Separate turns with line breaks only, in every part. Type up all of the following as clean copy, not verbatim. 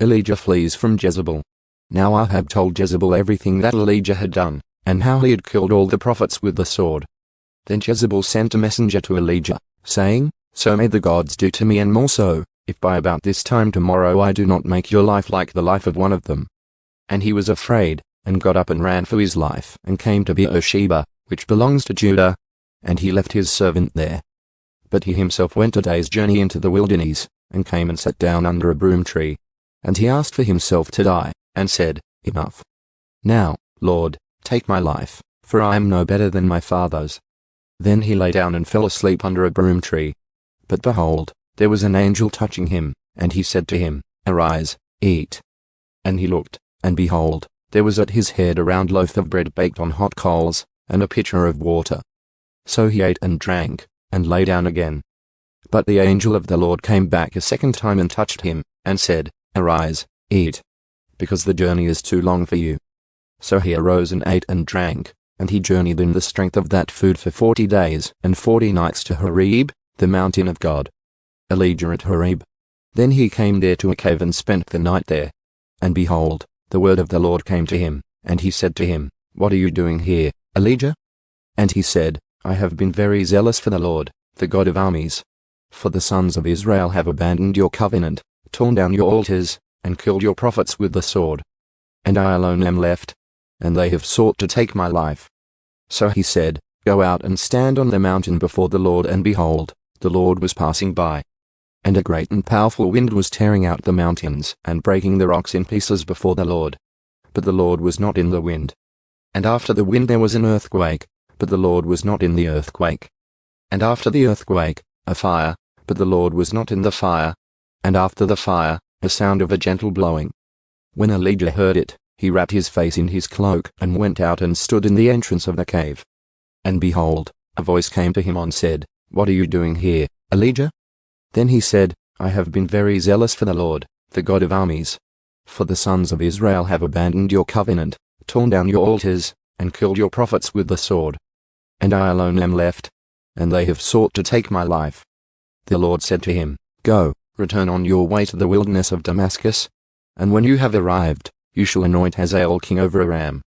Elijah flees from Jezebel. Now Ahab told Jezebel everything that Elijah had done, and how he had killed all the prophets with the sword. Then Jezebel sent a messenger to Elijah, saying, "So may the gods do to me and more so, if by about this time tomorrow I do not make your life like the life of one of them." And he was afraid, and got up and ran for his life, and came to Beersheba, which belongs to Judah. And he left his servant there. But he himself went a day's journey into the wilderness, and came and sat down under a broom tree. And he asked for himself to die, and said, "Enough. Now, Lord, take my life, for I am no better than my fathers." Then he lay down and fell asleep under a broom tree. But behold, there was an angel touching him, and he said to him, "Arise, eat." And he looked, and behold, there was at his head a round loaf of bread baked on hot coals, and a pitcher of water. So he ate and drank, and lay down again. But the angel of the Lord came back a second time and touched him, and said, "Arise, eat, because the journey is too long for you." So he arose and ate and drank, and he journeyed in the strength of that food for 40 days and 40 nights to Horeb, the mountain of God. Elijah at Horeb. Then he came there to a cave and spent the night there. And behold, the word of the Lord came to him, and he said to him, "What are you doing here, Elijah?" And he said, "I have been very zealous for the Lord, the God of armies. For the sons of Israel have abandoned your covenant, torn down your altars, and killed your prophets with the sword. And I alone am left, and they have sought to take my life." So he said, "Go out and stand on the mountain before the Lord." And behold, the Lord was passing by. And a great and powerful wind was tearing out the mountains, and breaking the rocks in pieces before the Lord. But the Lord was not in the wind. And after the wind there was an earthquake, but the Lord was not in the earthquake. And after the earthquake, a fire, but the Lord was not in the fire. And after the fire, a sound of a gentle blowing. When Elijah heard it, he wrapped his face in his cloak, and went out and stood in the entrance of the cave. And behold, a voice came to him and said, "What are you doing here, Elijah?" Then he said, "I have been very zealous for the Lord, the God of armies. For the sons of Israel have abandoned your covenant, torn down your altars, and killed your prophets with the sword. And I alone am left, and they have sought to take my life." The Lord said to him, "Go, return on your way to the wilderness of Damascus. And when you have arrived, you shall anoint Hazael king over Aram.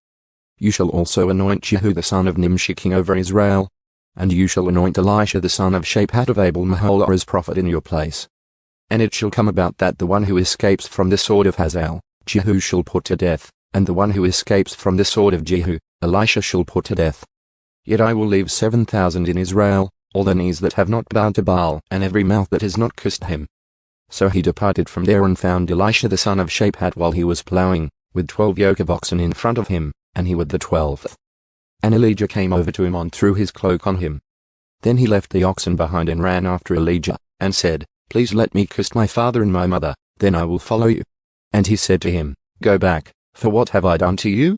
You shall also anoint Jehu the son of Nimshi king over Israel. And you shall anoint Elisha the son of Shaphat of Abel-Meholah as prophet in your place. And it shall come about that the one who escapes from the sword of Hazael, Jehu shall put to death, and the one who escapes from the sword of Jehu, Elisha shall put to death. Yet I will leave 7,000 in Israel, all the knees that have not bowed to Baal, and every mouth that has not kissed him." So he departed from there and found Elisha the son of Shaphat while he was plowing, with 12 yoke of oxen in front of him, and he with the 12th. And Elijah came over to him and threw his cloak on him. Then he left the oxen behind and ran after Elijah, and said, "Please let me kiss my father and my mother, then I will follow you." And he said to him, "Go back, for what have I done to you?"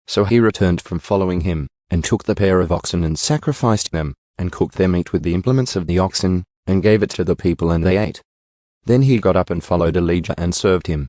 So he returned from following him, and took the pair of oxen and sacrificed them, and cooked their meat with the implements of the oxen, and gave it to the people and they ate. Then he got up and followed Elijah and served him.